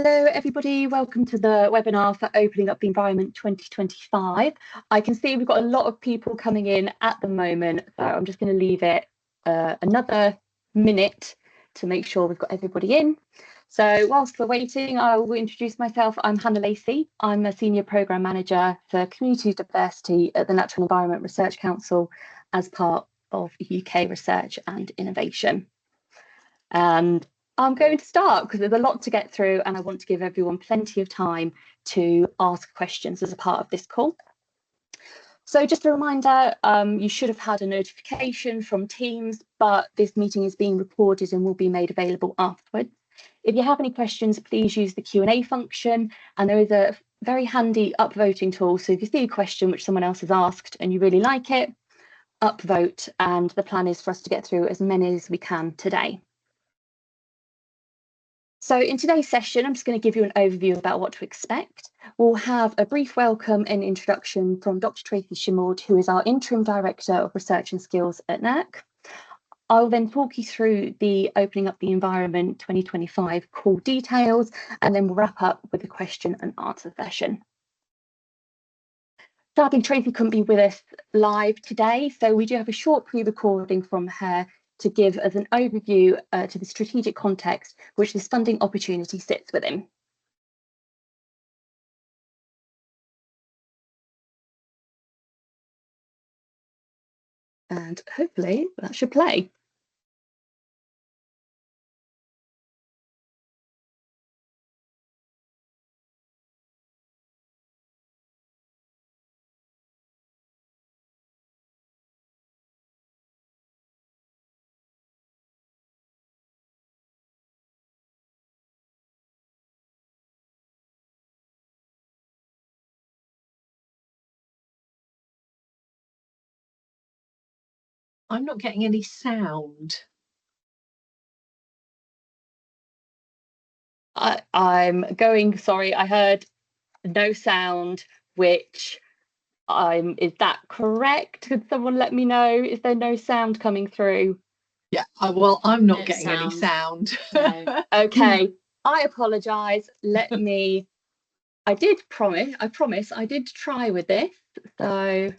Hello everybody, welcome to the webinar for Opening Up the Environment 2025. I can see we've got a lot of people coming in at the moment, so I'm just going to leave it another minute to make sure we've got everybody in. So whilst we're waiting, I will introduce myself. I'm Hannah Lacey. I'm a Senior Programme Manager for Community Diversity at the Natural Environment Research Council as part of UK Research and Innovation. And I'm going to start because there's a lot to get through and I want to give everyone plenty of time to ask questions as a part of this call. So just a reminder, you should have had a notification from Teams, but this meeting is being recorded and will be made available afterwards. If you have any questions, please use the Q&A function, and there is a very handy upvoting tool. So if you see a question which someone else has asked and you really like it, upvote, and the plan is for us to get through as many as we can today. So in today's session, I'm just going to give you an overview about what to expect. We'll have a brief welcome and introduction from Dr. Tracy Shimold, who is our Interim Director of Research and Skills at NERC. I'll then talk you through the Opening Up the Environment 2025 call details, and then we'll wrap up with a question and answer session. Sadly, Tracy couldn't be with us live today, so we do have a short pre-recording from her to give us an overview to the strategic context which this funding opportunity sits within. And hopefully that should play. I'm not getting any sound. I'm going, sorry, I heard no sound, which is that correct? Could someone let me know? Is there no sound coming through? Yeah, well, I'm not getting any sound. No. Okay, I apologise. Let me, I promise I did try with this. So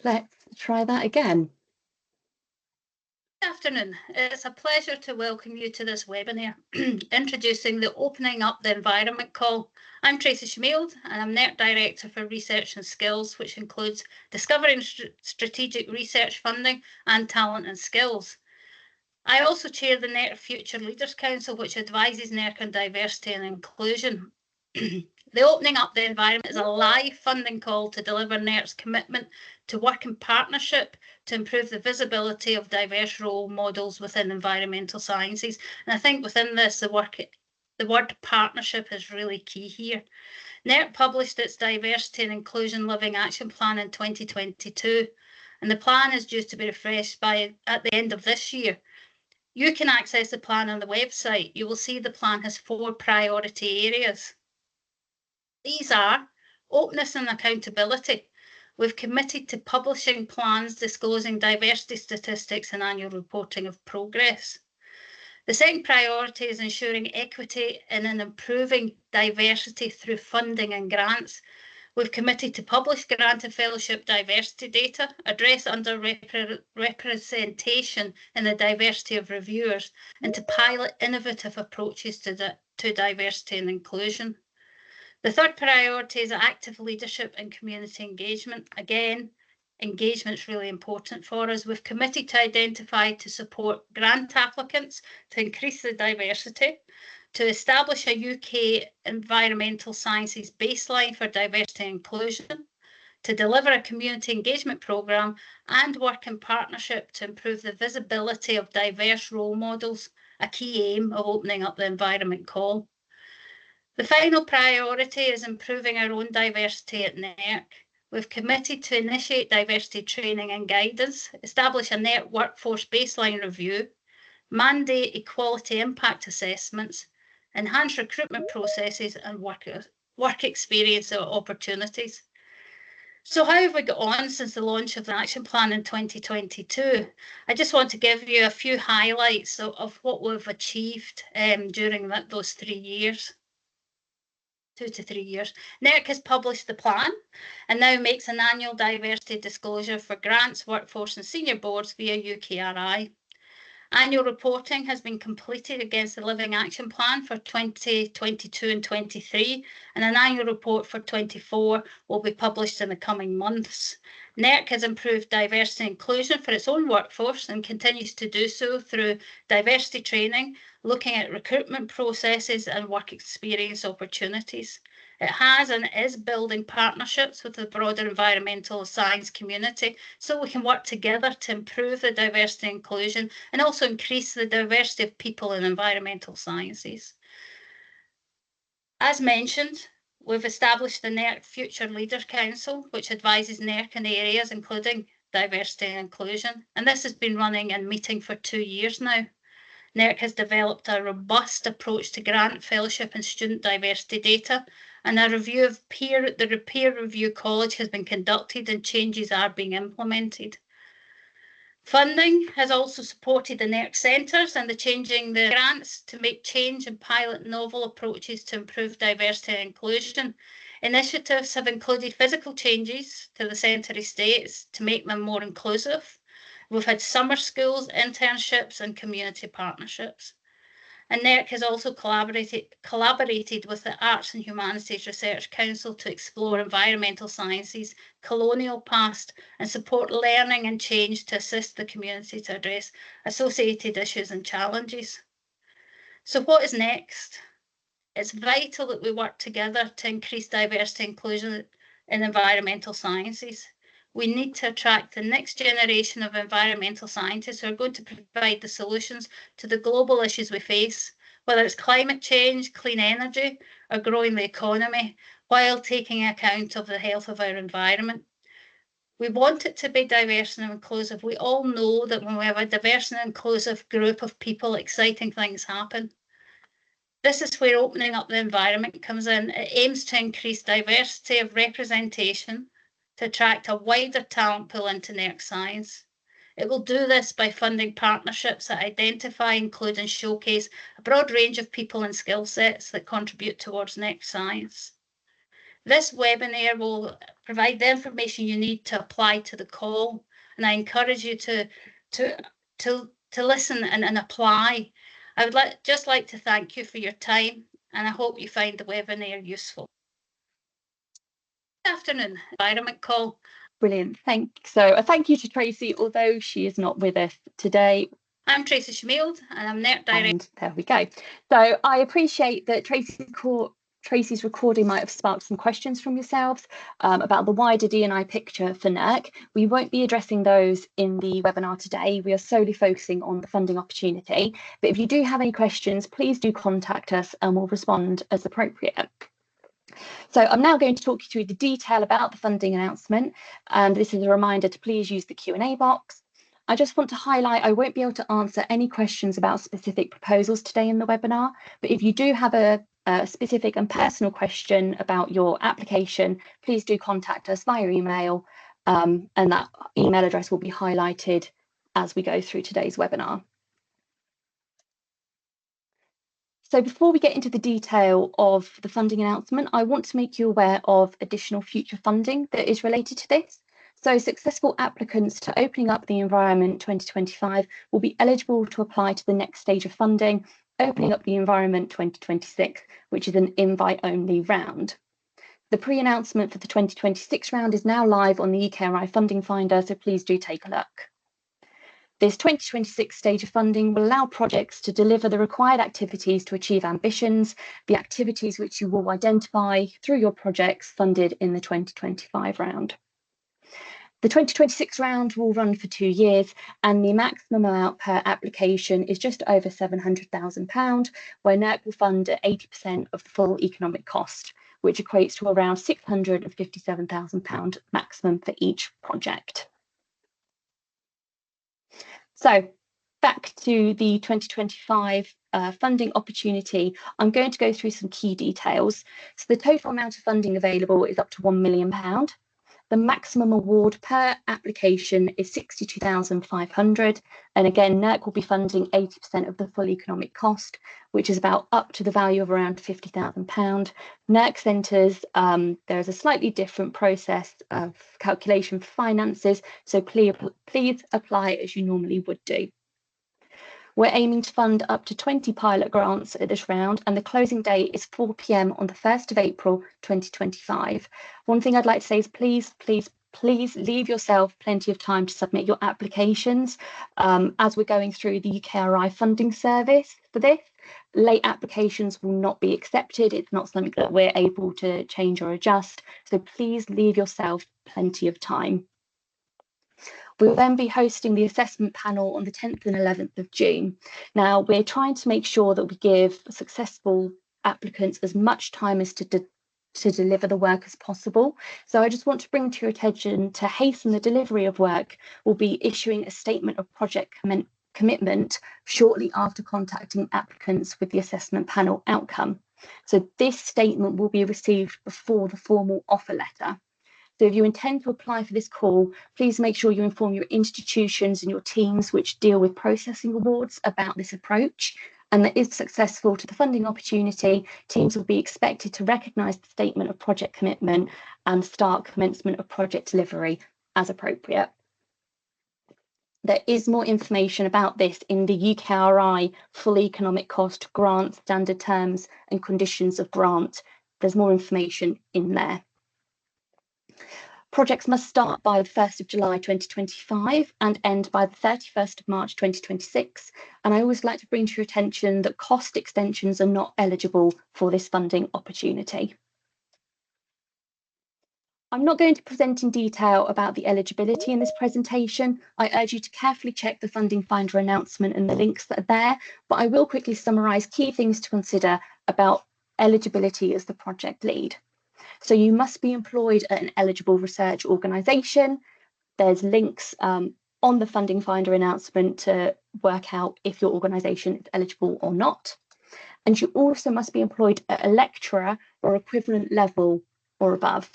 let's try that again. Good afternoon. It's a pleasure to welcome you to this webinar introducing the Opening Up the Environment call. I'm Tracy Shimold and I'm NERC Director for Research and Skills, which includes discovering strategic research funding and talent and skills. I also chair the NERC Future Leaders Council, which advises NERC on diversity and inclusion. The Opening Up the Environment is a live funding call to deliver NERC's commitment to work in partnership to improve the visibility of diverse role models within environmental sciences. And I think within this, the word partnership is really key here. NERC published its Diversity and Inclusion Living Action Plan in 2022, and the plan is due to be refreshed at the end of this year. You can access the plan on the website. You will see the plan has 4 priority areas. These are openness and accountability. We've committed to publishing plans disclosing diversity statistics and annual reporting of progress. The second priority is ensuring equity and improving diversity through funding and grants. We've committed to publish grant and fellowship diversity data, address underrepresentation in the diversity of reviewers, and to pilot innovative approaches to diversity and inclusion. The third priority is active leadership and community engagement. Again, engagement is really important for us. We've committed to identify to support grant applicants to increase the diversity, to establish a UK environmental sciences baseline for diversity and inclusion, to deliver a community engagement programme, and work in partnership to improve the visibility of diverse role models, a key aim of Opening Up the Environment call. The final priority is improving our own diversity at NERC. We've committed to initiate diversity training and guidance, establish a NERC workforce baseline review, mandate equality impact assessments, enhance recruitment processes and work experience opportunities. So how have we got on since the launch of the action plan in 2022? I just want to give you a few highlights of what we've achieved during those 3 years. 2 to 3 years. NERC has published the plan and now makes an annual diversity disclosure for grants, workforce and senior boards via UKRI. Annual reporting has been completed against the Living Action Plan for 2022 and 23, and an annual report for 24 will be published in the coming months. NERC has improved diversity and inclusion for its own workforce and continues to do so through diversity training, looking at recruitment processes and work experience opportunities. It has and is building partnerships with the broader environmental science community so we can work together to improve the diversity and inclusion and also increase the diversity of people in environmental sciences. As mentioned, we've established the NERC Future Leaders Council, which advises NERC in areas including diversity and inclusion, and this has been running and meeting for 2 years now. NERC has developed a robust approach to grant, fellowship and student diversity data, and a review of the peer review college has been conducted and changes are being implemented. Funding has also supported the NERC centres and changing the grants to make change and pilot novel approaches to improve diversity and inclusion. Initiatives have included physical changes to the centre estates to make them more inclusive. We've had summer schools, internships and community partnerships. And NERC has also collaborated with the Arts and Humanities Research Council to explore environmental sciences, colonial past and support learning and change to assist the community to address associated issues and challenges. So what is next? It's vital that we work together to increase diversity and inclusion in environmental sciences. We need to attract the next generation of environmental scientists who are going to provide the solutions to the global issues we face, whether it's climate change, clean energy, or growing the economy, while taking account of the health of our environment. We want it to be diverse and inclusive. We all know that when we have a diverse and inclusive group of people, exciting things happen. This is where opening up the environment comes in. It aims to increase diversity of representation, to attract a wider talent pool into NERC science. It will do this by funding partnerships that identify, include and showcase a broad range of people and skill sets that contribute towards NERC science. This webinar will provide the information you need to apply to the call, and I encourage you to listen and apply. I would just like to thank you for your time, and I hope you find the webinar useful. Afternoon environment call. Brilliant, thanks. So a thank you to Tracy, although she is not with us today. I'm Tracy Schmield and I'm NERC Director. And there we go. So I appreciate that Tracy's recording might have sparked some questions from yourselves about the wider D&I picture for NERC. We won't be addressing those in the webinar today. We are solely focusing on the funding opportunity. But if you do have any questions, please do contact us and we'll respond as appropriate. So I'm now going to talk you through the detail about the funding announcement, and this is a reminder to please use the Q&A box. I just want to highlight I won't be able to answer any questions about specific proposals today in the webinar, but if you do have a specific and personal question about your application, please do contact us via email, and that email address will be highlighted as we go through today's webinar. So before we get into the detail of the funding announcement, I want to make you aware of additional future funding that is related to this. So successful applicants to Opening Up the Environment 2025 will be eligible to apply to the next stage of funding, Opening Up the Environment 2026, which is an invite-only round. The pre-announcement for the 2026 round is now live on the UKRI funding finder, so please do take a look. This 2026 stage of funding will allow projects to deliver the required activities to achieve ambitions, the activities which you will identify through your projects funded in the 2025 round. The 2026 round will run for 2 years, and the maximum amount per application is just over £700,000, where NERC will fund at 80% of the full economic cost, which equates to around £657,000 maximum for each project. So back to the 2025 funding opportunity, I'm going to go through some key details. So the total amount of funding available is up to £1 million. The maximum award per application is £62,500. And again, NERC will be funding 80% of the full economic cost, which is about up to the value of around £50,000. NERC centres, there's a slightly different process of calculation for finances, so please apply as you normally would do. We're aiming to fund up to 20 pilot grants at this round, and the closing date is 4 p.m. on the 1st of April 2025. One thing I'd like to say is please leave yourself plenty of time to submit your applications. As we're going through the UKRI funding service for this, late applications will not be accepted. It's not something that we're able to change or adjust. So please leave yourself plenty of time. We'll then be hosting the assessment panel on the 10th and 11th of June. Now, we're trying to make sure that we give successful applicants as much time as to deliver the work as possible. So I just want to bring to your attention, to hasten the delivery of work, we'll be issuing a statement of project commitment shortly after contacting applicants with the assessment panel outcome. So this statement will be received before the formal offer letter. So if you intend to apply for this call, please make sure you inform your institutions and your teams which deal with processing awards about this approach. And that if successful to the funding opportunity, teams will be expected to recognise the statement of project commitment and start commencement of project delivery as appropriate. There is more information about this in the UKRI full economic cost grant standard terms and conditions of grant. There's more information in there. Projects must start by the 1st of July 2025 and end by the 31st of March 2026. And I always like to bring to your attention that cost extensions are not eligible for this funding opportunity. I'm not going to present in detail about the eligibility in this presentation. I urge you to carefully check the funding finder announcement and the links that are there, but I will quickly summarise key things to consider about eligibility as the project lead. So you must be employed at an eligible research organisation. There's links on the funding finder announcement to work out if your organisation is eligible or not. And you also must be employed at a lecturer or equivalent level or above.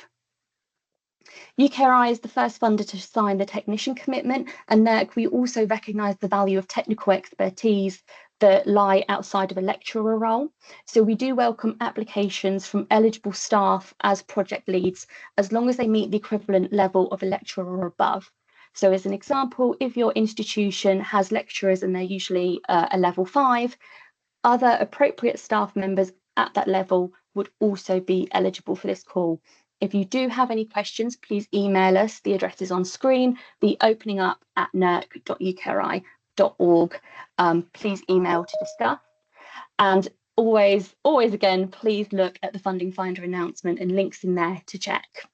UKRI is the first funder to sign the technician commitment, and NERC, we also recognise the value of technical expertise that lie outside of a lecturer role. So we do welcome applications from eligible staff as project leads, as long as they meet the equivalent level of a lecturer or above. So as an example, if your institution has lecturers and they're usually a level 5, other appropriate staff members at that level would also be eligible for this call. If you do have any questions, please email us. The address is on screen, the openingup@nerc.ukri.org. Please email to discuss. And always again, please look at the funding finder announcement and links in there to check.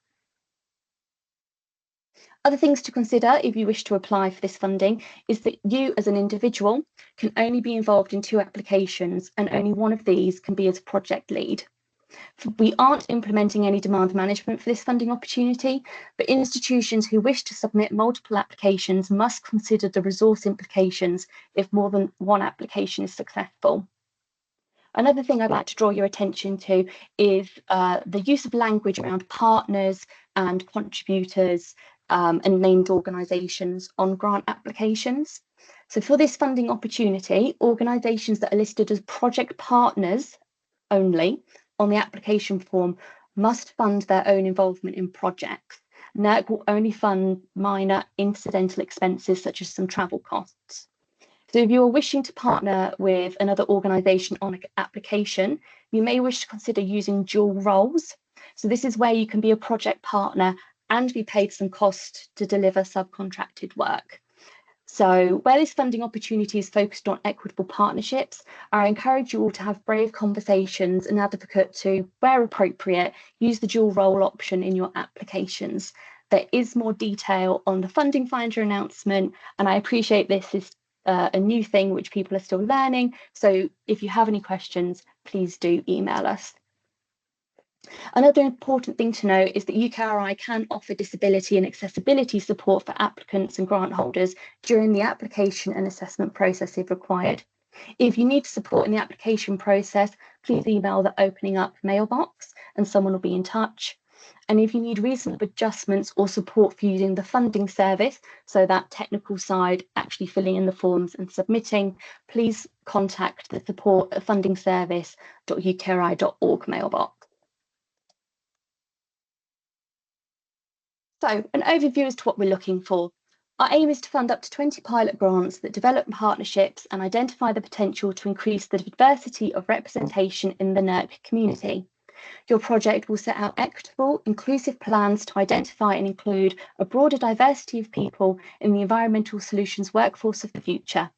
Other things to consider if you wish to apply for this funding is that you as an individual can only be involved in 2 applications, and only one of these can be as a project lead. We aren't implementing any demand management for this funding opportunity, but institutions who wish to submit multiple applications must consider the resource implications if more than one application is successful. Another thing I'd like to draw your attention to is the use of language around partners and contributors and named organisations on grant applications. So for this funding opportunity, organisations that are listed as project partners only on the application form must fund their own involvement in projects. NERC will only fund minor incidental expenses such as some travel costs. So if you are wishing to partner with another organisation on an application, you may wish to consider using dual roles. So this is where you can be a project partner and be paid some cost to deliver subcontracted work. So where this funding opportunity is focused on equitable partnerships, I encourage you all to have brave conversations and advocate to, where appropriate, use the dual role option in your applications. There is more detail on the funding finder announcement, and I appreciate this is a new thing which people are still learning. So if you have any questions, please do email us. Another important thing to note is that UKRI can offer disability and accessibility support for applicants and grant holders during the application and assessment process if required. If you need support in the application process, please email the Opening Up mailbox and someone will be in touch. And if you need reasonable adjustments or support for using the funding service, so that technical side, actually filling in the forms and submitting, please contact the support@fundingservice.ukri.org mailbox. So an overview as to what we're looking for. Our aim is to fund up to 20 pilot grants that develop partnerships and identify the potential to increase the diversity of representation in the NERC community. Your project will set out equitable, inclusive plans to identify and include a broader diversity of people in the environmental solutions workforce of the future,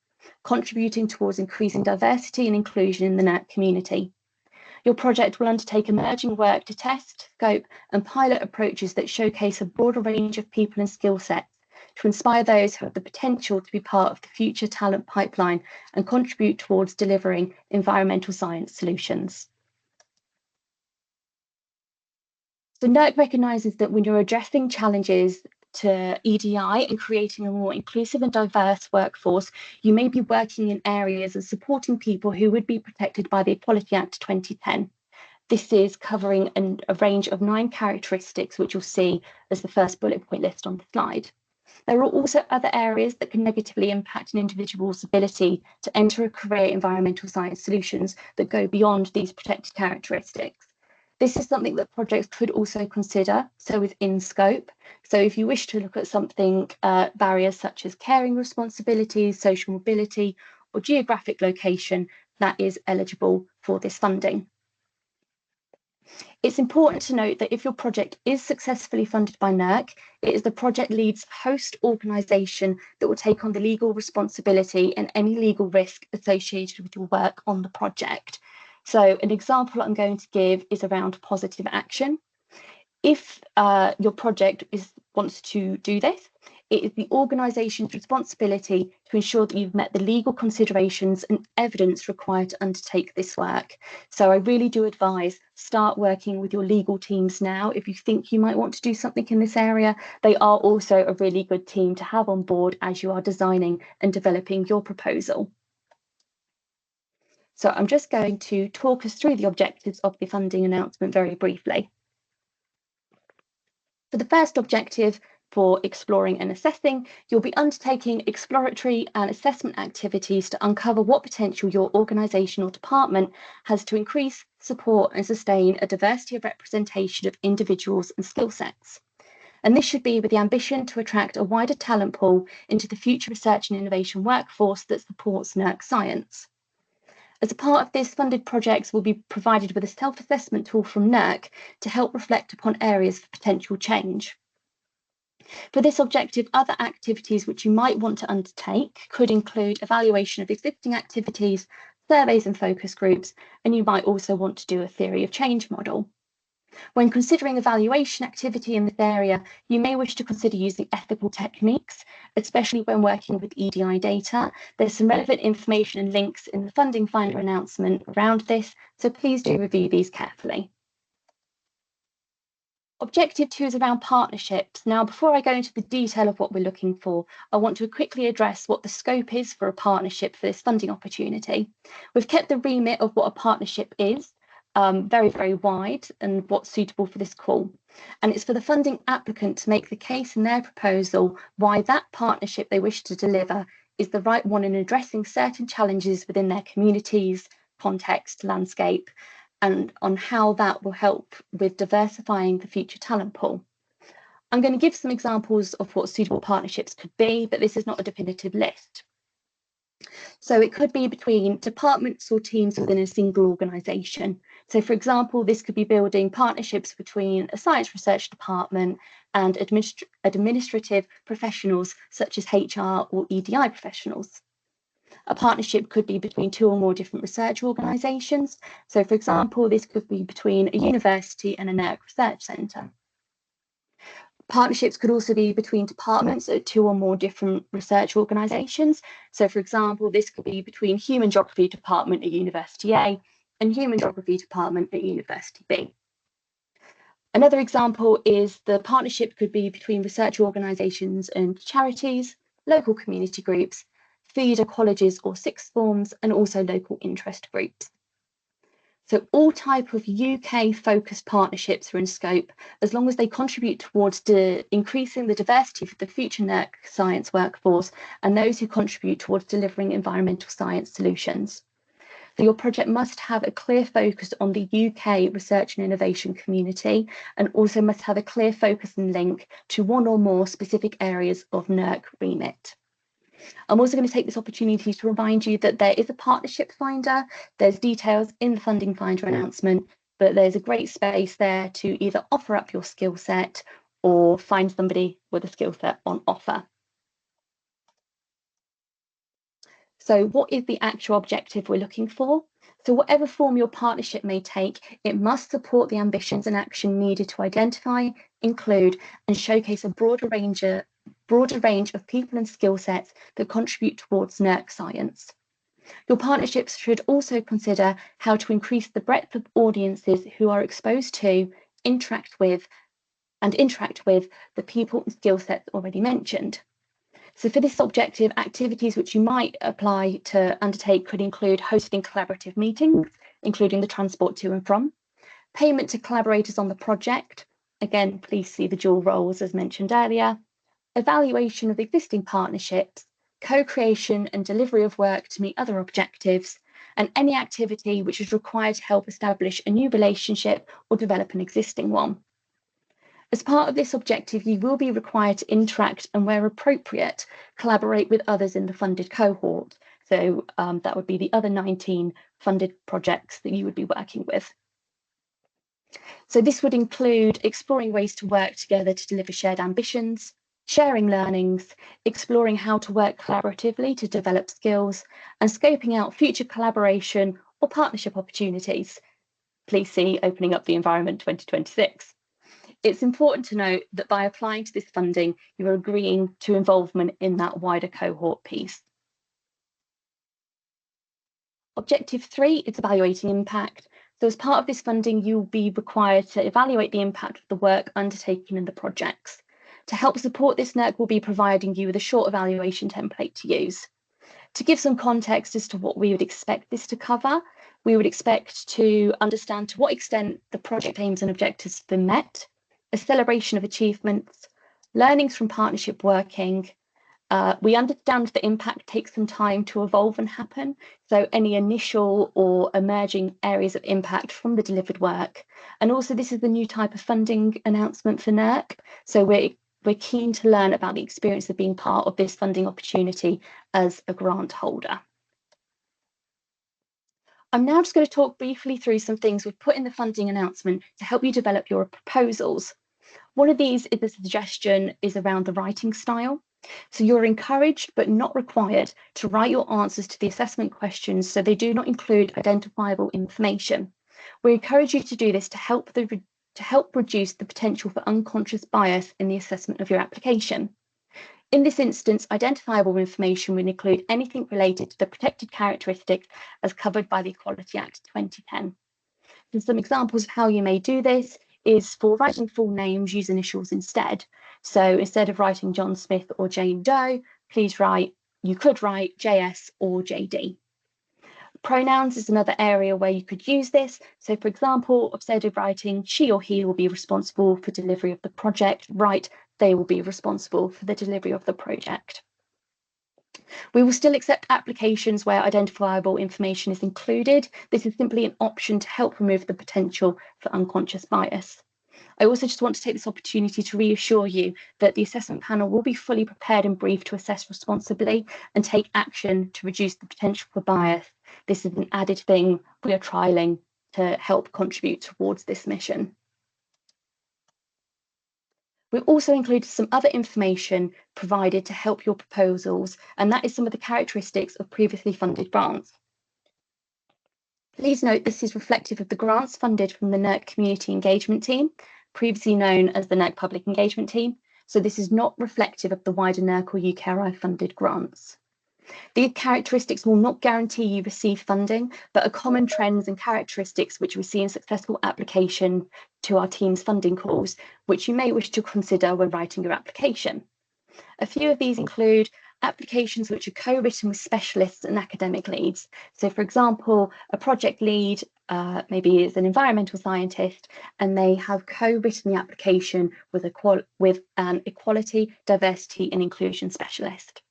contributing towards increasing diversity and inclusion in the NERC community. Your project will undertake emerging work to test, scope, and pilot approaches that showcase a broader range of people and skill sets to inspire those who have the potential to be part of the future talent pipeline and contribute towards delivering environmental science solutions. So NERC recognises that when you're addressing challenges to EDI and creating a more inclusive and diverse workforce, you may be working in areas and supporting people who would be protected by the Equality Act 2010. This is covering a range of 9 characteristics, which you'll see as the first bullet point list on the slide. There are also other areas that can negatively impact an individual's ability to enter a career in environmental science solutions that go beyond these protected characteristics. This is something that projects could also consider, so within scope. So if you wish to look at something, barriers such as caring responsibilities, social mobility, or geographic location, that is eligible for this funding. It's important to note that if your project is successfully funded by NERC, it is the project lead's host organisation that will take on the legal responsibility and any legal risk associated with your work on the project. So an example I'm going to give is around positive action. If your project wants to do this, it is the organisation's responsibility to ensure that you've met the legal considerations and evidence required to undertake this work. So I really do advise start working with your legal teams now. If you think you might want to do something in this area, they are also a really good team to have on board as you are designing and developing your proposal. So I'm just going to talk us through the objectives of the funding announcement very briefly. For the first objective, for exploring and assessing, you'll be undertaking exploratory and assessment activities to uncover what potential your organisation or department has to increase, support and sustain a diversity of representation of individuals and skill sets. And this should be with the ambition to attract a wider talent pool into the future research and innovation workforce that supports NERC science. As a part of this, funded projects will be provided with a self-assessment tool from NERC to help reflect upon areas for potential change. For this objective, other activities which you might want to undertake could include evaluation of existing activities, surveys and focus groups, and you might also want to do a theory of change model. When considering evaluation activity in this area, you may wish to consider using ethical techniques, especially when working with EDI data. There's some relevant information and links in the funding finder announcement around this, so please do review these carefully. Objective 2 is around partnerships. Now, before I go into the detail of what we're looking for, I want to quickly address what the scope is for a partnership for this funding opportunity. We've kept the remit of what a partnership is very, very wide and what's suitable for this call. And it's for the funding applicant to make the case in their proposal why that partnership they wish to deliver is the right one in addressing certain challenges within their communities, context, landscape, and on how that will help with diversifying the future talent pool. I'm going to give some examples of what suitable partnerships could be, but this is not a definitive list. So it could be between departments or teams within a single organisation. So for example, this could be building partnerships between a science research department and administrative professionals such as HR or EDI professionals. A partnership could be between 2 or more different research organisations. So for example, this could be between a university and a NERC research centre. Partnerships could also be between departments at 2 or more different research organisations. So for example, this could be between Human Geography Department at University A and Human Geography Department at University B. Another example is the partnership could be between research organisations and charities, local community groups, feeder colleges or sixth forms, and also local interest groups. So all type of UK focused partnerships are in scope, as long as they contribute towards increasing the diversity of the future NERC science workforce and those who contribute towards delivering environmental science solutions. So your project must have a clear focus on the UK research and innovation community, and also must have a clear focus and link to one or more specific areas of NERC remit. I'm also going to take this opportunity to remind you that there is a partnership finder. There's details in the funding finder announcement, but there's a great space there to either offer up your skill set or find somebody with a skill set on offer. So what is the actual objective we're looking for? So whatever form your partnership may take, it must support the ambitions and action needed to identify, include, and showcase a broader range of people and skill sets that contribute towards NERC science. Your partnerships should also consider how to increase the breadth of audiences who are exposed to, interact with the people and skill sets already mentioned. So for this objective, activities which you might apply to undertake could include hosting collaborative meetings, including the transport to and from, payment to collaborators on the project. Again, please see the dual roles as mentioned earlier, evaluation of existing partnerships, co-creation and delivery of work to meet other objectives, and any activity which is required to help establish a new relationship or develop an existing one. As part of this objective, you will be required to interact and, where appropriate, collaborate with others in the funded cohort. So that would be the other 19 funded projects that you would be working with. So this would include exploring ways to work together to deliver shared ambitions, sharing learnings, exploring how to work collaboratively to develop skills, and scoping out future collaboration or partnership opportunities. Please see Opening Up the Environment 2026. It's important to note that by applying to this funding, you are agreeing to involvement in that wider cohort piece. Objective 3 is evaluating impact. So as part of this funding, you'll be required to evaluate the impact of the work undertaken in the projects. To help support this, NERC will be providing you with a short evaluation template to use. To give some context as to what we would expect this to cover, we would expect to understand to what extent the project aims and objectives have been met, a celebration of achievements, learnings from partnership working. We understand that impact takes some time to evolve and happen, so any initial or emerging areas of impact from the delivered work. And also this is the new type of funding announcement for NERC, so we're keen to learn about the experience of being part of this funding opportunity as a grant holder. I'm now just going to talk briefly through some things we've put in the funding announcement to help you develop your proposals. One of these is a suggestion is around the writing style. So you're encouraged but not required to write your answers to the assessment questions so they do not include identifiable information. We encourage you to do this to help reduce the potential for unconscious bias in the assessment of your application. In this instance, identifiable information will include anything related to the protected characteristics as covered by the Equality Act 2010. And some examples of how you may do this is for writing full names, use initials instead. So instead of writing John Smith or Jane Doe, you could write JS or JD. Pronouns is another area where you could use this. So for example, instead of writing she or he will be responsible for delivery of the project, write they will be responsible for the delivery of the project. We will still accept applications where identifiable information is included. This is simply an option to help remove the potential for unconscious bias. I also just want to take this opportunity to reassure you that the assessment panel will be fully prepared and briefed to assess responsibly and take action to reduce the potential for bias. This is an added thing we are trialling to help contribute towards this mission. We've also included some other information provided to help your proposals, and that is some of the characteristics of previously funded grants. Please note this is reflective of the grants funded from the NERC Community Engagement Team, previously known as the NERC Public Engagement Team, so this is not reflective of the wider NERC or UKRI funded grants. These characteristics will not guarantee you receive funding, but are common trends and characteristics which we see in successful application to our team's funding calls, which you may wish to consider when writing your application. A few of these include applications which are co-written with specialists and academic leads. So for example, a project lead maybe is an environmental scientist, and they have co-written the application with an equality, diversity and inclusion specialist.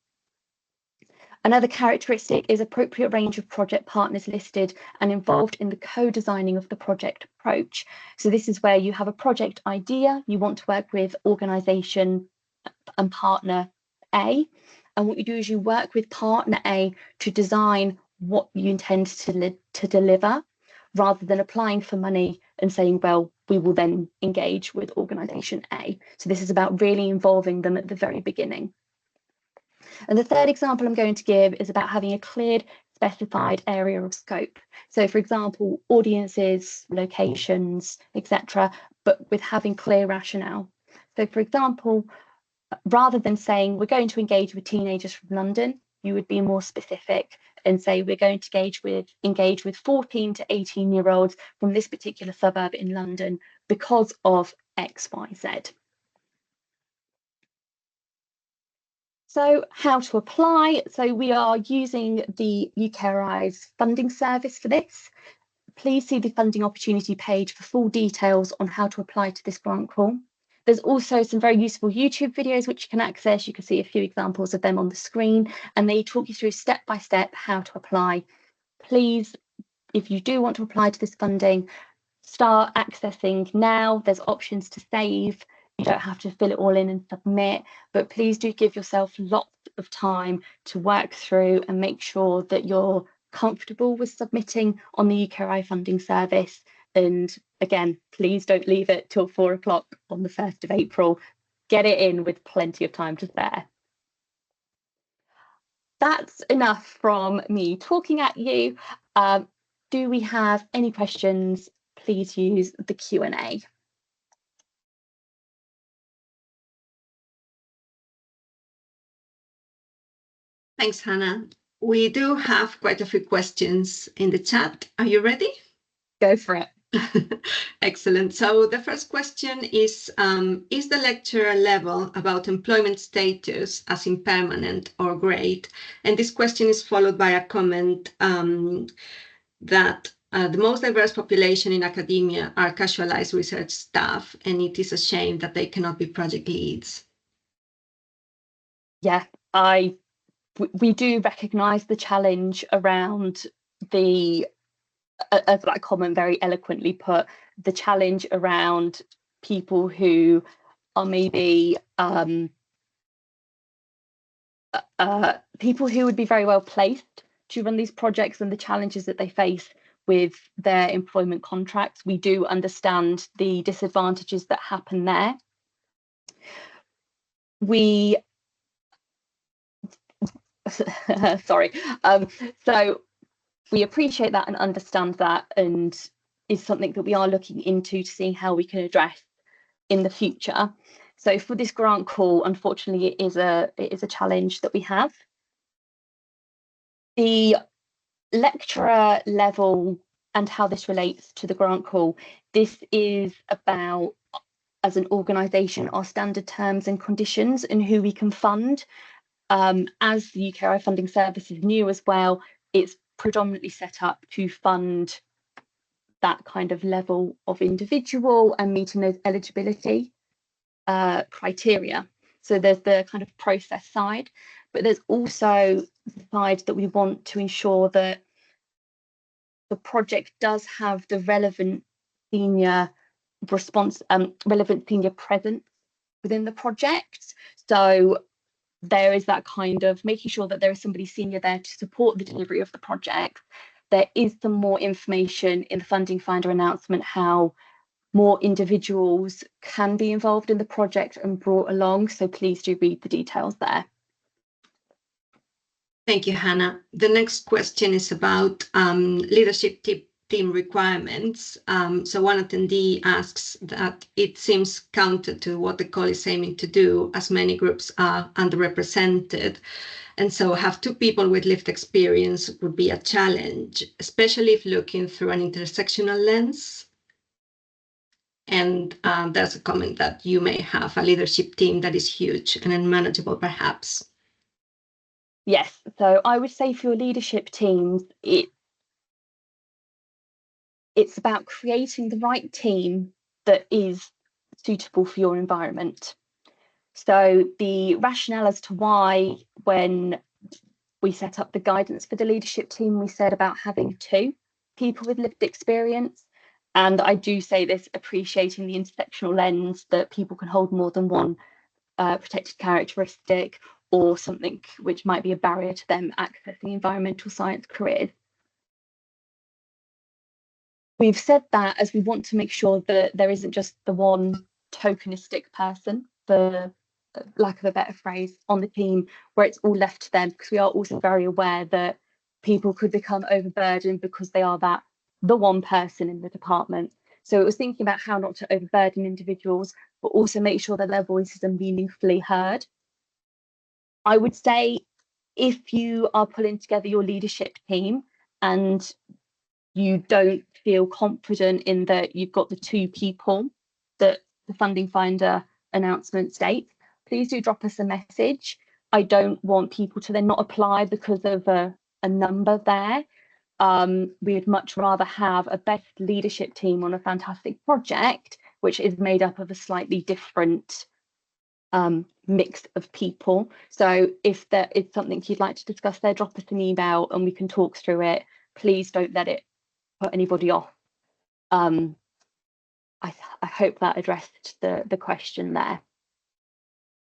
Another characteristic is appropriate range of project partners listed and involved in the co-designing of the project approach. So this is where you have a project idea, you want to work with organisation and partner A, and what you do is you work with partner A to design what you intend to deliver, rather than applying for money and saying, well, we will then engage with organisation A. So this is about really involving them at the very beginning. And the third example I'm going to give is about having a cleared, specified area of scope. So for example, audiences, locations, etc., but with having clear rationale. So for example, rather than saying we're going to engage with teenagers from London, you would be more specific and say we're going to engage with 14 to 18-year-olds from this particular suburb in London because of X, Y, Z. So how to apply? So we are using the UKRI's funding service for this. Please see the funding opportunity page for full details on how to apply to this grant call. There's also some very useful YouTube videos which you can access. You can see a few examples of them on the screen, and they talk you through step by step how to apply. Please, if you do want to apply to this funding, start accessing now. There's options to save. You don't have to fill it all in and submit, but please do give yourself lots of time to work through and make sure that you're comfortable with submitting on the UKRI funding service. And again, please don't leave it till 4 o'clock on the 1st of April. Get it in with plenty of time to spare. That's enough from me talking at you. Do we have any questions? Please use the Q&A. Thanks, Hannah. We do have quite a few questions in the chat. Are you ready? Go for it. Excellent. So the first question is the lecturer level about employment status as in permanent or grade? And this question is followed by a comment that the most diverse population in academia are casualized research staff, and it is a shame that they cannot be project leads. Yeah, we do recognise the challenge around the, as that comment very eloquently put, the challenge around people who are maybe people who would be very well placed to run these projects and the challenges that they face with their employment contracts. We do understand the disadvantages that happen there. We sorry. So we appreciate that and understand that, and is something that we are looking into to see how we can address in the future. So for this grant call, unfortunately, it is a challenge that we have. The lecturer level and how this relates to the grant call, this is about, as an organisation, our standard terms and conditions and who we can fund. As the UKRI funding service is new as well, it's predominantly set up to fund that kind of level of individual and meeting those eligibility criteria. So there's the kind of process side, but there's also the side that we want to ensure that the project does have the relevant senior relevant senior presence within the project. So there is that kind of making sure that there is somebody senior there to support the delivery of the project. There is some more information in the funding finder announcement how more individuals can be involved in the project and brought along. So please do read the details there. Thank you, Hannah. The next question is about leadership team requirements. So one attendee asks that it seems counter to what the call is aiming to do, as many groups are underrepresented. And so have two people with lived experience would be a challenge, especially if looking through an intersectional lens. And there's a comment that you may have a leadership team that is huge and unmanageable, perhaps. Yes, so I would say for your leadership teams, it's about creating the right team that is suitable for your environment. So the rationale as to why, when we set up the guidance for the leadership team, we said about having 2 people with lived experience. And I do say this appreciating the intersectional lens that people can hold more than one protected characteristic or something which might be a barrier to them accessing environmental science careers. We've said that as we want to make sure that there isn't just the one tokenistic person, for lack of a better phrase, on the team where it's all left to them, because we are also very aware that people could become overburdened because they are the one person in the department. So it was thinking about how not to overburden individuals, but also make sure that their voices are meaningfully heard. I would say if you are pulling together your leadership team and you don't feel confident in that you've got the 2 people that the funding finder announcement states, please do drop us a message. I don't want people to then not apply because of a number there. We'd much rather have a best leadership team on a fantastic project, which is made up of a slightly different mix of people. So if there is something you'd like to discuss there, drop us an email and we can talk through it. Please don't let it put anybody off. I hope that addressed the question there.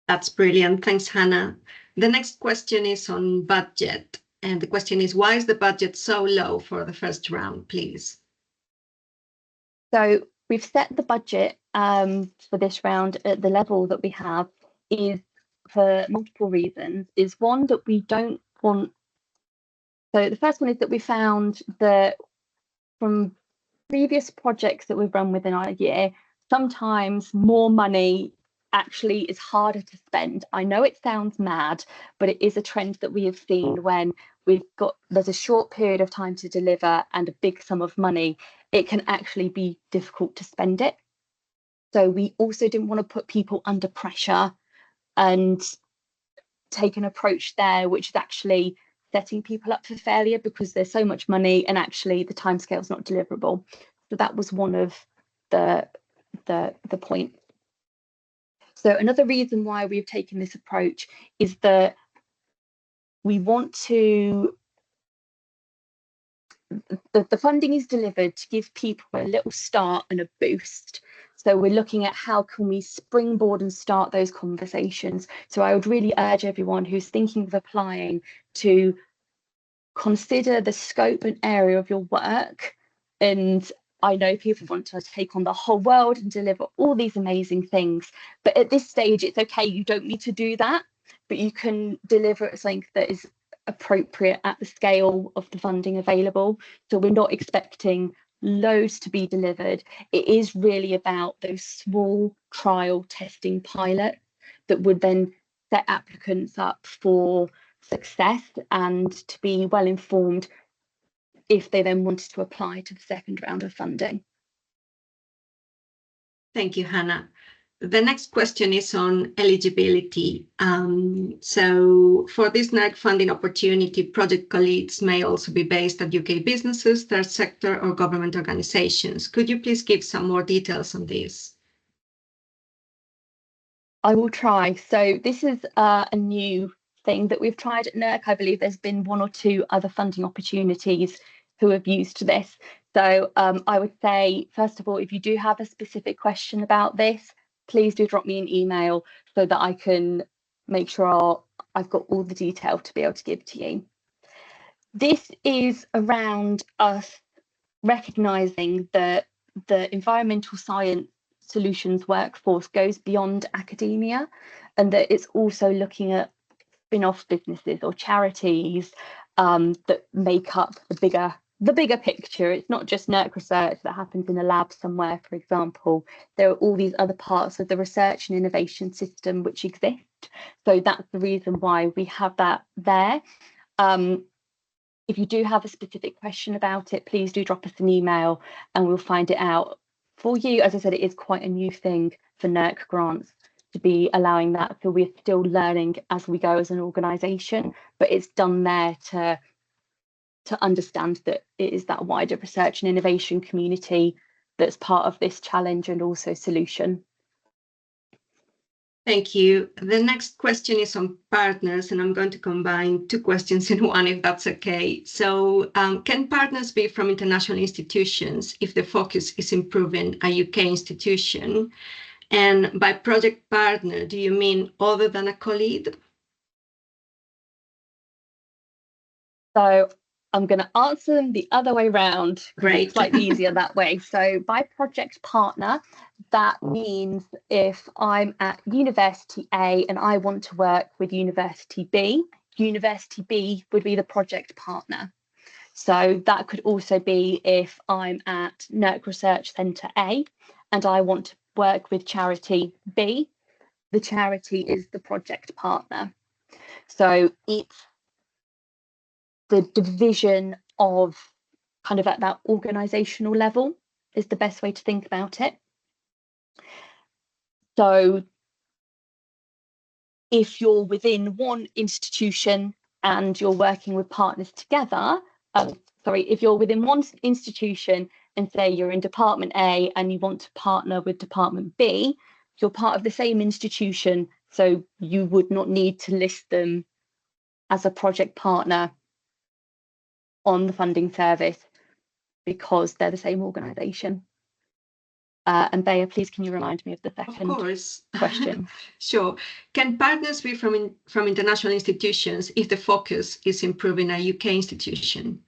That's brilliant. Thanks, Hannah. The next question is on budget. And the question is, why is the budget so low for the first round, please? So we've set the budget for this round at the level that we have is for multiple reasons. Is one, that we don't want. So the first one is that we found that from previous projects that we've run within our year, sometimes more money actually is harder to spend. I know it sounds mad, but it is a trend that we have seen when there's a short period of time to deliver and a big sum of money, it can actually be difficult to spend it. So we also didn't want to put people under pressure and take an approach there which is actually setting people up for failure because there's so much money and actually the timescale is not deliverable. So that was one of the point. So another reason why we've taken this approach is that we want to, the funding is delivered to give people a little start and a boost. So we're looking at how can we springboard and start those conversations. So I would really urge everyone who's thinking of applying to consider the scope and area of your work. And I know people want to take on the whole world and deliver all these amazing things, but at this stage, it's okay. You don't need to do that, but you can deliver something that is appropriate at the scale of the funding available. So we're not expecting loads to be delivered. It is really about those small trial testing pilots that would then set applicants up for success and to be well informed if they then wanted to apply to the second round of funding. Thank you, Hannah. The next question is on eligibility. So for this NERC funding opportunity, project colleagues may also be based at UK businesses, third sector or government organizations. Could you please give some more details on this? I will try. So this is a new thing that we've tried at NERC. I believe there's been 1 or 2 other funding opportunities who have used this. So I would say, first of all, if you do have a specific question about this, please do drop me an email so that I can make sure I've got all the detail to be able to give to you. This is around us recognising that the environmental science solutions workforce goes beyond academia, and that it's also looking at spin-off businesses or charities that make up the bigger picture. It's not just NERC research that happens in a lab somewhere, for example. There are all these other parts of the research and innovation system which exist. So that's the reason why we have that there. If you do have a specific question about it, please do drop us an email and we'll find it out for you. As I said, it is quite a new thing for NERC grants to be allowing that. So we're still learning as we go as an organisation, but it's done there to to understand that it is that wider research and innovation community that's part of this challenge and also solution. Thank you. The next question is on partners, and I'm going to combine two questions in one, if that's okay. So can partners be from international institutions if the focus is improving a UK institution? And by project partner, do you mean other than a co-lead? So I'm going to answer them the other way round. Great. It's slightly easier that way. So by project partner, that means if I'm at University A and I want to work with University B would be the project partner. So that could also be if I'm at NERC Research Centre A and I want to work with charity B, the charity is the project partner. So it's the division of kind of at that organisational level is the best way to think about it. So if you're within one institution and you're working with partners together, if you're within one institution and say you're in Department A and you want to partner with Department B, you're part of the same institution, so you would not need to list them as a project partner on the funding service because they're the same organisation. And Bea, please can you remind me of the second question? Sure. Can partners be from international institutions if the focus is improving a UK institution?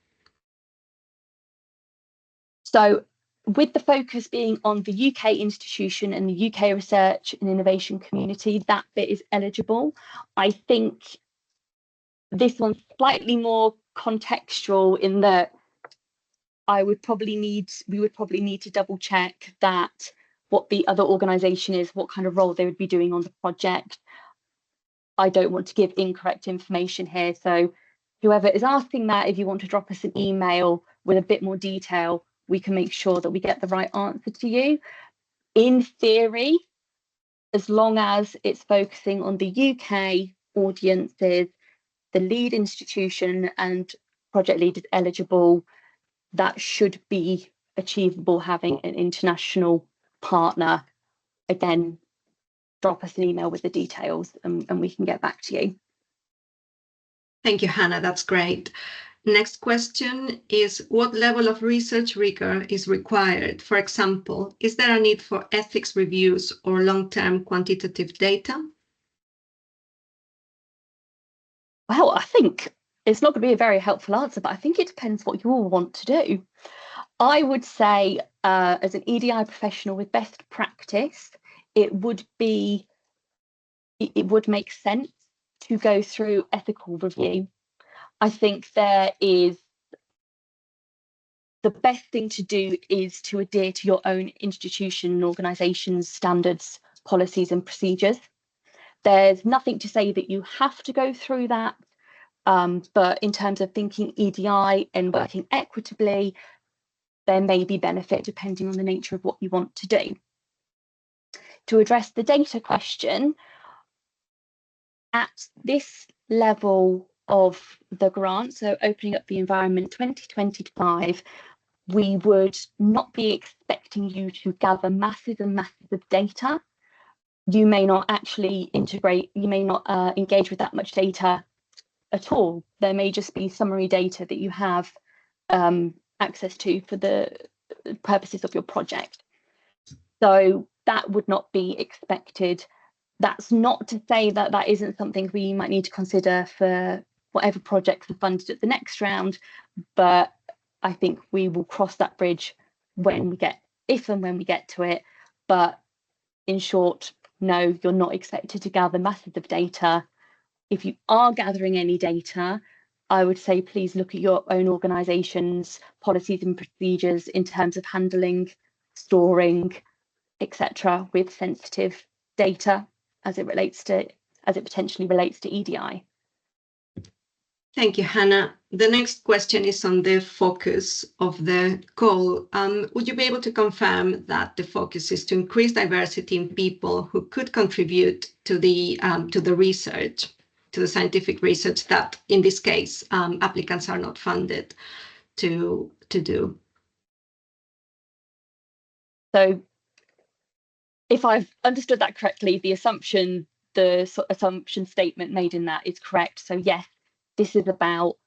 So with the focus being on the UK institution and the UK research and innovation community, that bit is eligible. I think this one's slightly more contextual in that we would probably need to double check that what the other organisation is, what kind of role they would be doing on the project. I don't want to give incorrect information here. So whoever is asking that, if you want to drop us an email with a bit more detail, we can make sure that we get the right answer to you. In theory, as long as it's focusing on the UK audiences, the lead institution and project lead is eligible, that should be achievable having an international partner. Again, drop us an email with the details and we can get back to you. Thank you, Hannah. That's great. Next question is, what level of research rigor is required? For example, is there a need for ethics reviews or long-term quantitative data? Well, I think it's not going to be a very helpful answer, but I think it depends what you all want to do. I would say as an EDI professional with best practice, it would make sense to go through ethical review. I think the best thing to do is to adhere to your own institution and organisation's standards, policies and procedures. There's nothing to say that you have to go through that, but in terms of thinking EDI and working equitably, there may be benefit depending on the nature of what you want to do. To address the data question, at this level of the grant, so opening up the environment 2025, we would not be expecting you to gather masses and masses of data. You may not actually integrate, you may not engage with that much data at all. There may just be summary data that you have access to for the purposes of your project. So that would not be expected. That's not to say that that isn't something we might need to consider for whatever projects are funded at the next round, but I think we will cross that bridge if and when we get to it. But in short, no, you're not expected to gather masses of data. If you are gathering any data, I would say please look at your own organisation's policies and procedures in terms of handling, storing, etc., with sensitive data as it potentially relates to EDI. Thank you, Hannah. The next question is on the focus of the call. Would you be able to confirm that the focus is to increase diversity in people who could contribute to the research? to the scientific research that, in this case, applicants are not funded to do. So if I've understood that correctly, the assumption statement made in that is correct. So yes, this is about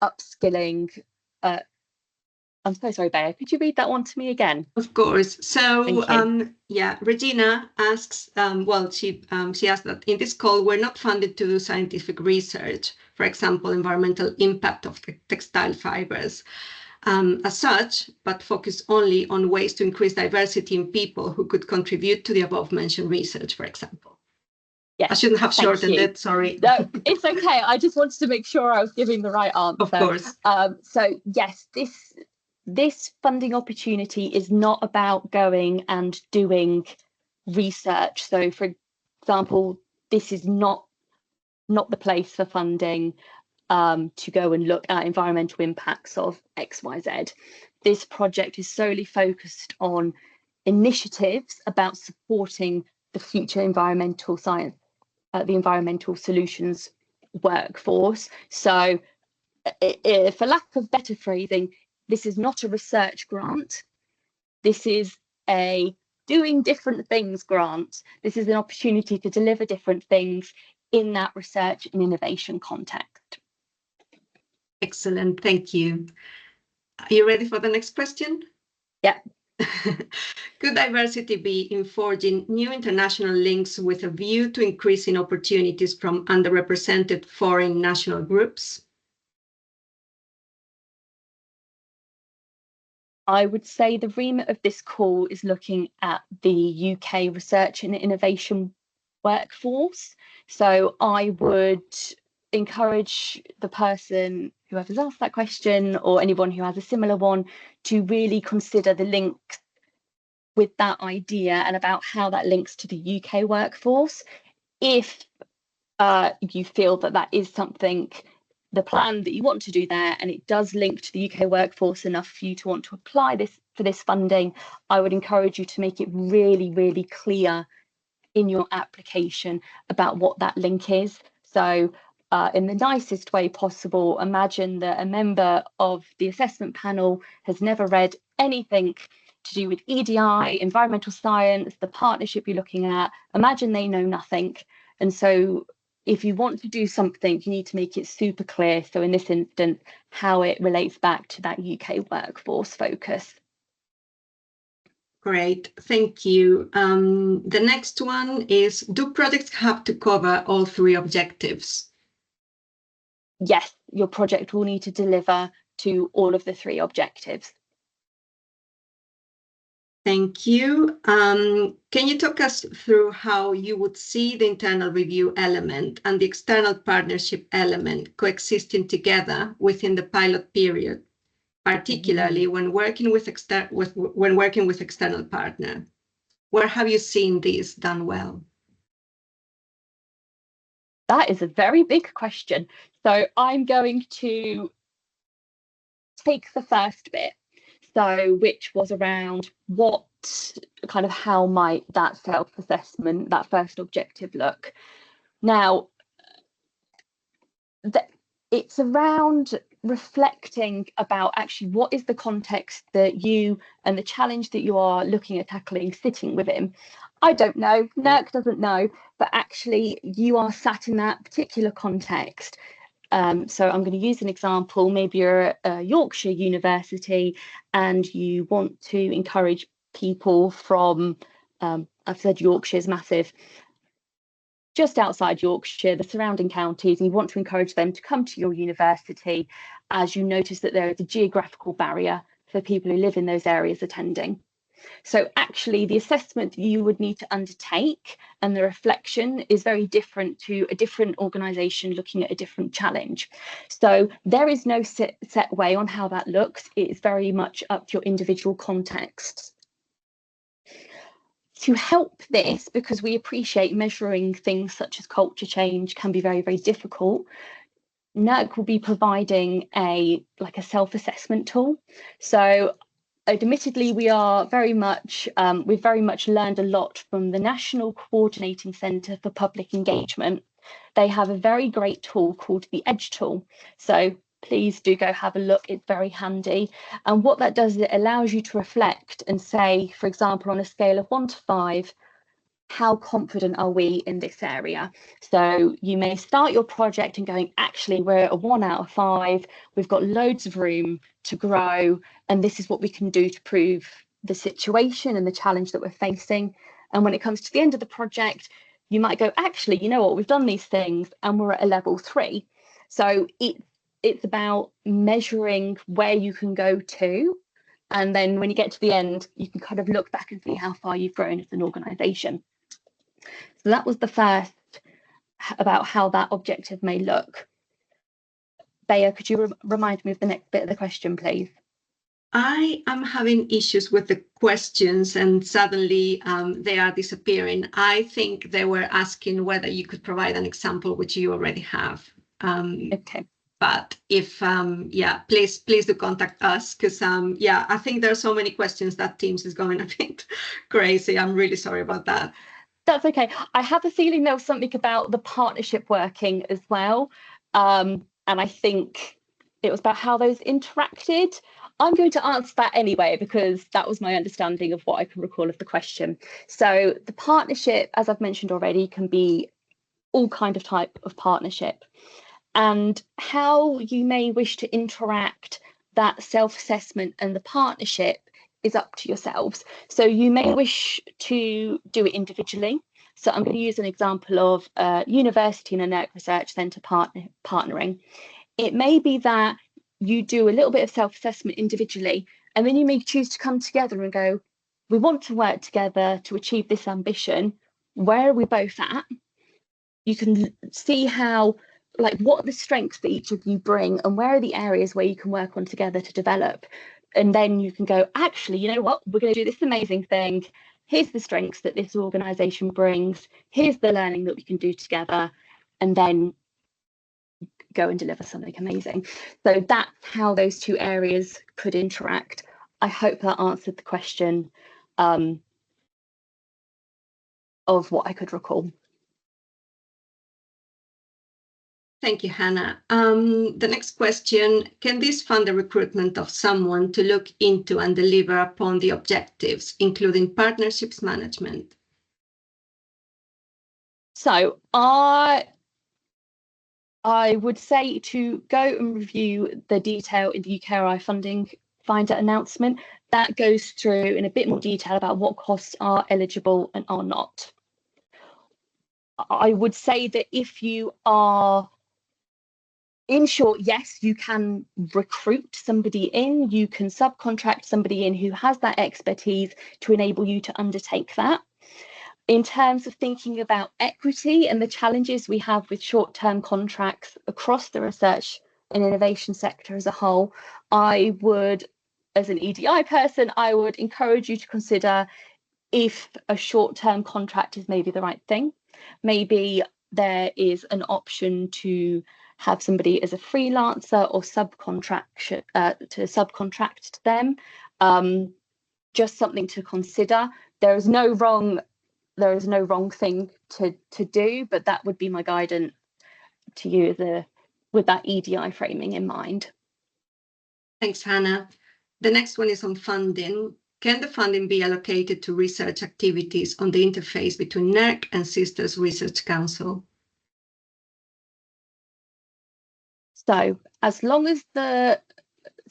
upskilling. I'm so sorry, Bea, could you read that one to me again? Of course. So yeah, Regina asks, she asked that in this call, we're not funded to do scientific research, for example, environmental impact of textile fibers as such, but focus only on ways to increase diversity in people who could contribute to the above mentioned research, for example. Yes, I shouldn't have shortened it, sorry. No, it's okay. I just wanted to make sure I was giving the right answer. Of course. So yes, this funding opportunity is not about going and doing research. So for example, this is not the place for funding to go and look at environmental impacts of XYZ. This project is solely focused on initiatives about supporting the future environmental science, the environmental solutions workforce. So for lack of better phrasing, this is not a research grant. This is a doing different things grant. This is an opportunity to deliver different things in that research and innovation context. Excellent, thank you. Are you ready for the next question? Yeah. Could diversity be in forging new international links with a view to increasing opportunities from underrepresented foreign national groups? I would say the remit of this call is looking at the UK research and innovation workforce. So I would encourage the person, whoever's asked that question, or anyone who has a similar one, to really consider the links with that idea and about how that links to the UK workforce. If you feel that is something, the plan that you want to do there, and it does link to the UK workforce enough for you to want to apply for this funding, I would encourage you to make it really, really clear in your application about what that link is. So in the nicest way possible, imagine that a member of the assessment panel has never read anything to do with EDI, environmental science, the partnership you're looking at. Imagine they know nothing. And so if you want to do something, you need to make it super clear. So in this instance, how it relates back to that UK workforce focus. Great, thank you. The next one is, do projects have to cover all three objectives? Yes, your project will need to deliver to all of the three objectives. Thank you. Can you talk us through how you would see the internal review element and the external partnership element coexisting together within the pilot period, particularly when working with external partner? Where have you seen this done well? That is a very big question. So I'm going to take the first bit. So which was around how might that self-assessment, that first objective look? Now, it's around reflecting about actually what is the context that you and the challenge that you are looking at tackling sitting within. I don't know, NERC doesn't know, but actually you are sat in that particular context. So I'm going to use an example. Maybe you're at Yorkshire University and you want to encourage people from, I've said Yorkshire's massive, just outside Yorkshire, the surrounding counties, and you want to encourage them to come to your university as you notice that there is a geographical barrier for people who live in those areas attending. So actually the assessment you would need to undertake and the reflection is very different to a different organisation looking at a different challenge. So there is no set way on how that looks. It is very much up to your individual context. To help this, because we appreciate measuring things such as culture change can be very, very difficult, NERC will be providing a self-assessment tool. So admittedly, we've very much learned a lot from the National Coordinating Centre for Public Engagement, they have a very great tool called the Edge tool. So please do go have a look. It's very handy. And what that does is it allows you to reflect and say, for example, on a scale of 1 to 5, how confident are we in this area? So you may start your project and going, actually, we're at a 1 out of 5. We've got loads of room to grow. And this is what we can do to prove the situation and the challenge that we're facing. And when it comes to the end of the project, you might go, actually, you know what, we've done these things and we're at a level 3. So it's about measuring where you can go to. And then when you get to the end, you can kind of look back and see how far you've grown as an organisation. So that was the first about how that objective may look. Bea, could you remind me of the next bit of the question, please? I am having issues with the questions and suddenly they are disappearing. I think they were asking whether you could provide an example, which you already have. Okay. But if, yeah, please do contact us because, yeah, I think there are so many questions that Teams is going a bit crazy. I'm really sorry about that. That's okay. I have a feeling there was something about the partnership working as well. And I think it was about how those interacted. I'm going to answer that anyway, because that was my understanding of what I can recall of the question. So the partnership, as I've mentioned already, can be all kind of type of partnership. And how you may wish to interact that self-assessment and the partnership is up to yourselves. So you may wish to do it individually. So I'm going to use an example of a university and a NERC research centre partnering. It may be that you do a little bit of self-assessment individually, and then you may choose to come together and go, we want to work together to achieve this ambition. Where are we both at? You can see how, like, what are the strengths that each of you bring and where are the areas where you can work on together to develop. And then you can go, actually, you know what, we're going to do this amazing thing. Here's the strengths that this organisation brings. Here's the learning that we can do together. And then go and deliver something amazing. So that's how those two areas could interact. I hope that answered the question of what I could recall. Thank you, Hannah. The next question, can this fund the recruitment of someone to look into and deliver upon the objectives, including partnerships management? So I would say to go and review the detail in the UKRI funding finder announcement. That goes through in a bit more detail about what costs are eligible and are not. I would say that if you are, in short, yes, you can recruit somebody in, you can subcontract somebody in who has that expertise to enable you to undertake that. In terms of thinking about equity and the challenges we have with short-term contracts across the research and innovation sector as a whole, I would, as an EDI person, I would encourage you to consider if a short-term contract is maybe the right thing. Maybe there is an option to have somebody as a freelancer or subcontract to subcontract to them. Just something to consider. There is no wrong thing to do, but that would be my guidance to you with that EDI framing in mind. Thanks, Hannah. The next one is on funding. Can the funding be allocated to research activities on the interface between NERC and Sisters Research Council? So as long as so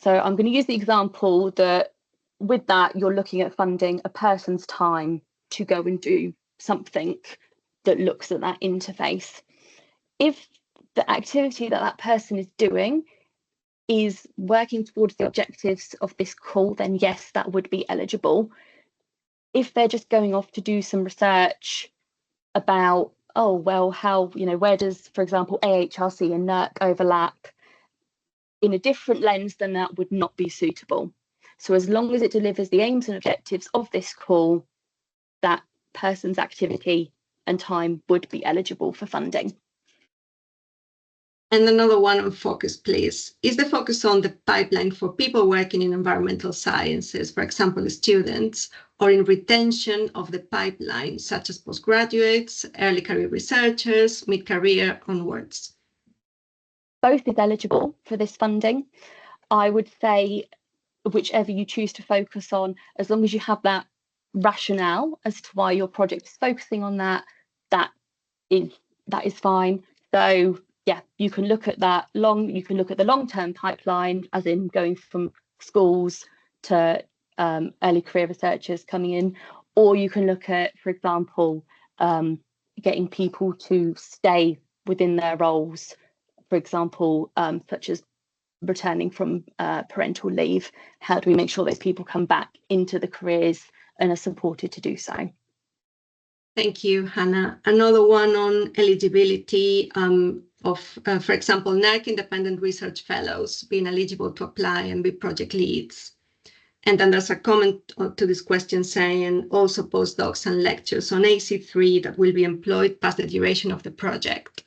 I'm going to use the example that with that you're looking at funding a person's time to go and do something that looks at that interface. If the activity that person is doing is working towards the objectives of this call, then yes, that would be eligible. If they're just going off to do some research about, oh, well, how, where does, for example, AHRC and NERC overlap in a different lens, then that would not be suitable. So as long as it delivers the aims and objectives of this call, that person's activity and time would be eligible for funding. And another one on focus, please. Is the focus on the pipeline for people working in environmental sciences, for example, students, or in retention of the pipeline, such as postgraduates, early career researchers, mid-career onwards? Both is eligible for this funding. I would say whichever you choose to focus on, as long as you have that rationale as to why your project is focusing on that, that is fine. So yeah, you can look at that you can look at the long-term pipeline, as in going from schools to early career researchers coming in, or you can look at, for example, getting people to stay within their roles, for example, such as returning from parental leave. How do we make sure those people come back into the careers and are supported to do so? Thank you, Hannah. Another one on eligibility of, for example, NERC Independent Research Fellows being eligible to apply and be project leads. And then there's a comment to this question saying also postdocs and lectures on AC3 that will be employed past the duration of the project.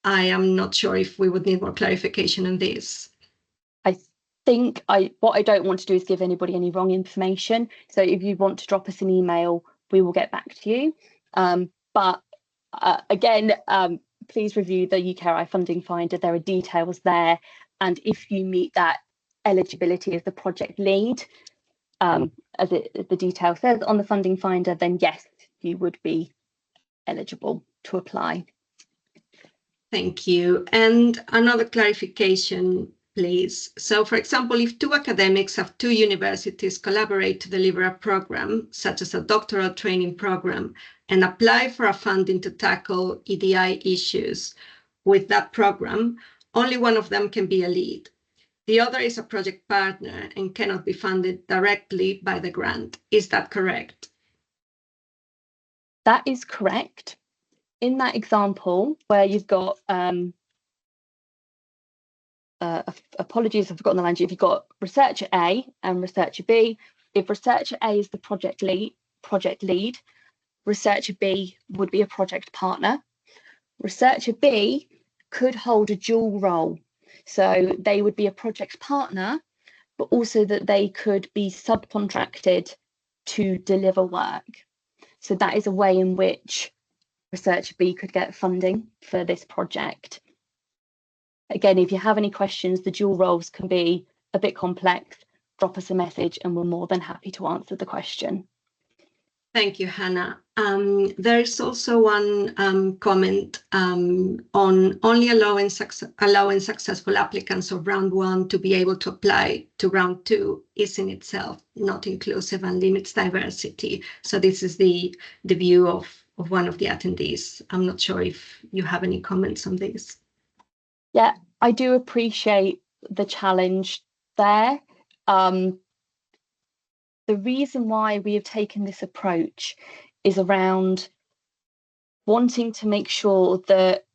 I am not sure if we would need more clarification on this. I think what I don't want to do is give anybody any wrong information. So if you want to drop us an email, we will get back to you. But again, please review the UKRI funding finder. There are details there. And if you meet that eligibility as the project lead, as the detail says on the funding finder, then yes, you would be eligible to apply. Thank you. And another clarification, please. So, for example, if two academics of two universities collaborate to deliver a program, such as a doctoral training program, and apply for a funding to tackle EDI issues with that program, only one of them can be a lead. The other is a project partner and cannot be funded directly by the grant. Is that correct? That is correct. In that example where you've got, apologies, I've forgotten the language. If you've got researcher A and researcher B, if researcher A is the project lead, researcher B would be a project partner. Researcher B could hold a dual role. So they would be a project partner, but also that they could be subcontracted to deliver work. So that is a way in which researcher B could get funding for this project. Again, if you have any questions, the dual roles can be a bit complex. Drop us a message and we're more than happy to answer the question. Thank you, Hannah. There's also one comment on only allowing successful applicants of round 1 to be able to apply to round 2 is in itself not inclusive and limits diversity. So this is the view of one of the attendees. I'm not sure if you have any comments on this. Yeah, I do appreciate the challenge there. The reason why we have taken this approach is around wanting to make sure that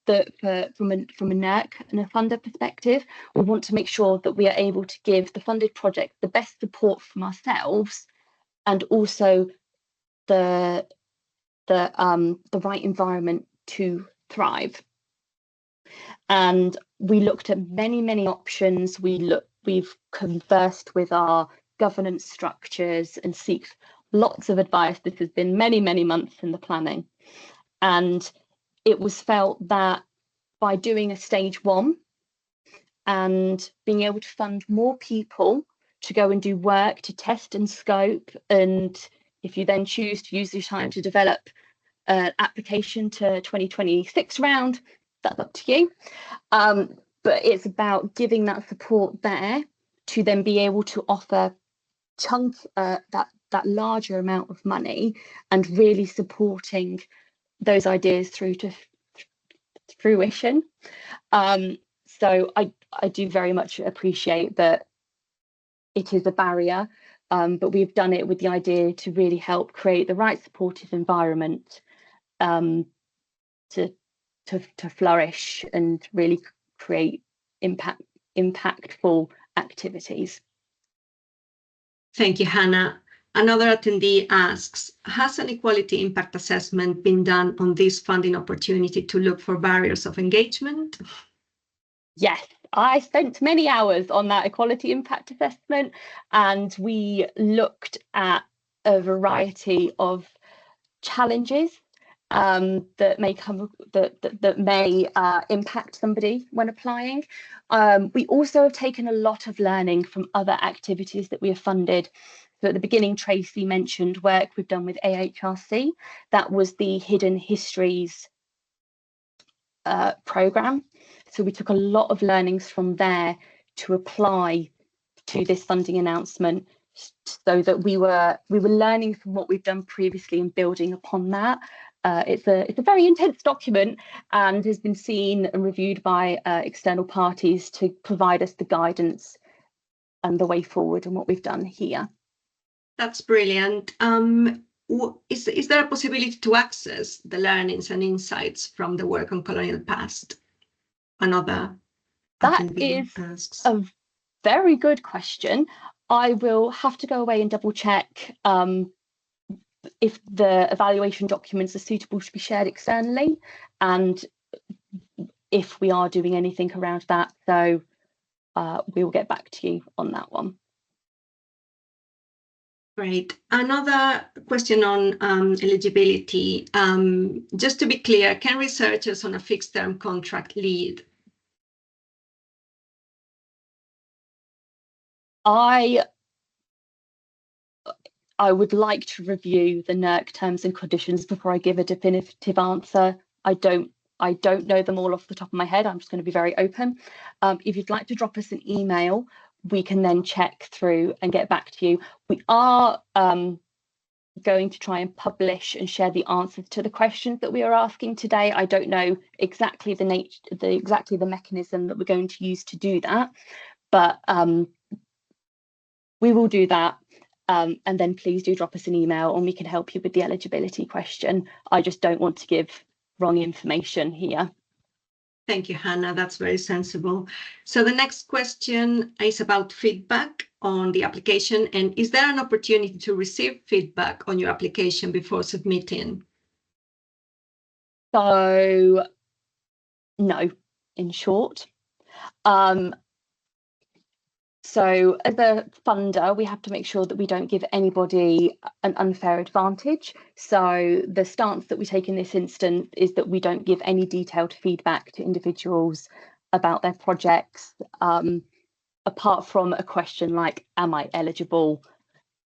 from a NERC and a funder perspective, we want to make sure that we are able to give the funded project the best support from ourselves and also the right environment to thrive. And we looked at many options. We've conversed with our governance structures and seek lots of advice. This has been many months in the planning. And it was felt that by doing a stage 1 and being able to fund more people to go and do work to test and scope, and if you then choose to use your time to develop an application to 2026 round, that's up to you. But it's about giving that support there to then be able to offer that larger amount of money and really supporting those ideas through to fruition. So I do very much appreciate that it is a barrier, but we've done it with the idea to really help create the right supportive environment to flourish and really create impactful activities. Thank you, Hannah. Another attendee asks, has an equality impact assessment been done on this funding opportunity to look for barriers of engagement? Yes, I spent many hours on that equality impact assessment, and we looked at a variety of challenges that may come that may impact somebody when applying. We also have taken a lot of learning from other activities that we have funded. So at the beginning, Tracy mentioned work we've done with AHRC. That was the Hidden Histories programme. So we took a lot of learnings from there to apply to this funding announcement, so that we were learning from what we've done previously and building upon that. It's a very intense document and has been seen and reviewed by external parties to provide us the guidance and the way forward and what we've done here. That's brilliant. Is there a possibility to access the learnings and insights from the work on colonial past? Another that is asks. A very good question. I will have to go away and double check if the evaluation documents are suitable to be shared externally, and if we are doing anything around that. So we will get back to you on that one. Great. Another question on eligibility. Just to be clear, can researchers on a fixed term contract lead? I would like to review the NERC terms and conditions before I give a definitive answer. I don't know them all off the top of my head. I'm just going to be very open. If you'd like to drop us an email, we can then check through and get back to you. We are going to try and publish and share the answers to the questions that we are asking today. I don't know exactly the mechanism that we're going to use to do that, but we will do that. And then please do drop us an email and we can help you with the eligibility question. I just don't want to give wrong information here. Thank you, Hannah. That's very sensible. So the next question is about feedback on the application. And is there an opportunity to receive feedback on your application before submitting? So, no, in short. So as a funder, we have to make sure that we don't give anybody an unfair advantage. So the stance that we take in this instance is that we don't give any detailed feedback to individuals about their projects, apart from a question like, am I eligible?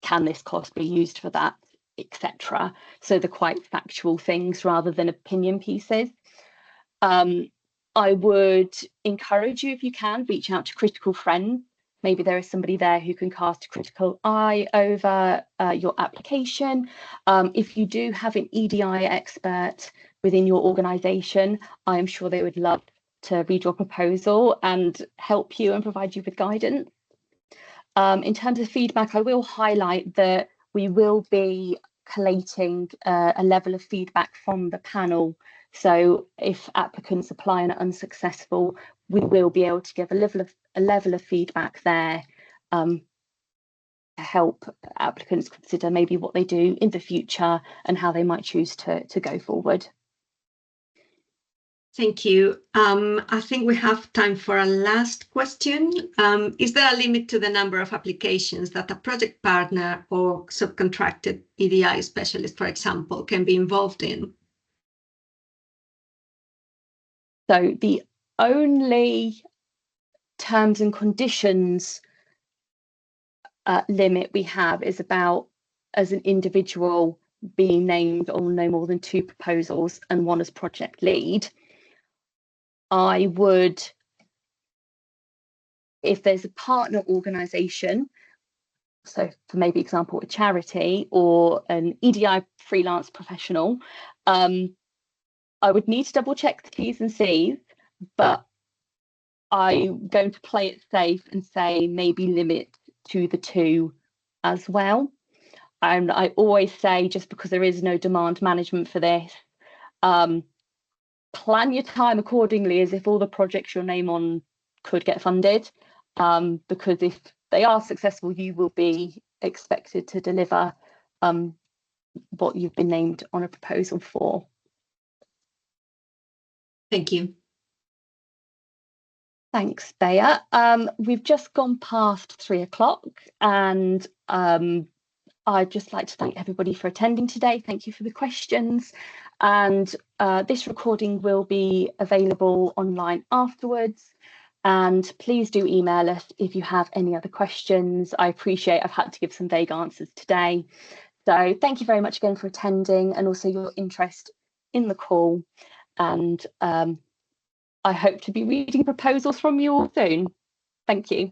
Can this cost be used for that, etc. So the quite factual things rather than opinion pieces. I would encourage you, if you can, reach out to critical friends. Maybe there is somebody there who can cast a critical eye over your application. If you do have an EDI expert within your organisation, I am sure they would love to read your proposal and help you and provide you with guidance. In terms of feedback, I will highlight that we will be collating a level of feedback from the panel. So if applicants apply and are unsuccessful, we will be able to give a level of feedback there to help applicants consider maybe what they do in the future and how they might choose to go forward. Thank you. I think we have time for a last question. Is there a limit to the number of applications that a project partner or subcontracted EDI specialist, for example, can be involved in? So the only terms and conditions limit we have is about, as an individual, being named on no more than 2 proposals and 1 as project lead. I would, if there's a partner organisation, so for maybe example a charity or an EDI freelance professional, I would need to double check the T's and C's, but I'm going to play it safe and say maybe limit to the 2 as well. And I always say, just because there is no demand management for this, plan your time accordingly as if all the projects your name on could get funded, because if they are successful, you will be expected to deliver what you've been named on a proposal for. Thank you. Thanks, Bea. We've just gone past 3 o'clock, and I'd just like to thank everybody for attending today. Thank you for the questions. And this recording will be available online afterwards. And please do email us if you have any other questions. I appreciate I've had to give some vague answers today. So thank you very much again for attending, and also your interest in the call. And I hope to be reading proposals from you all soon. Thank you.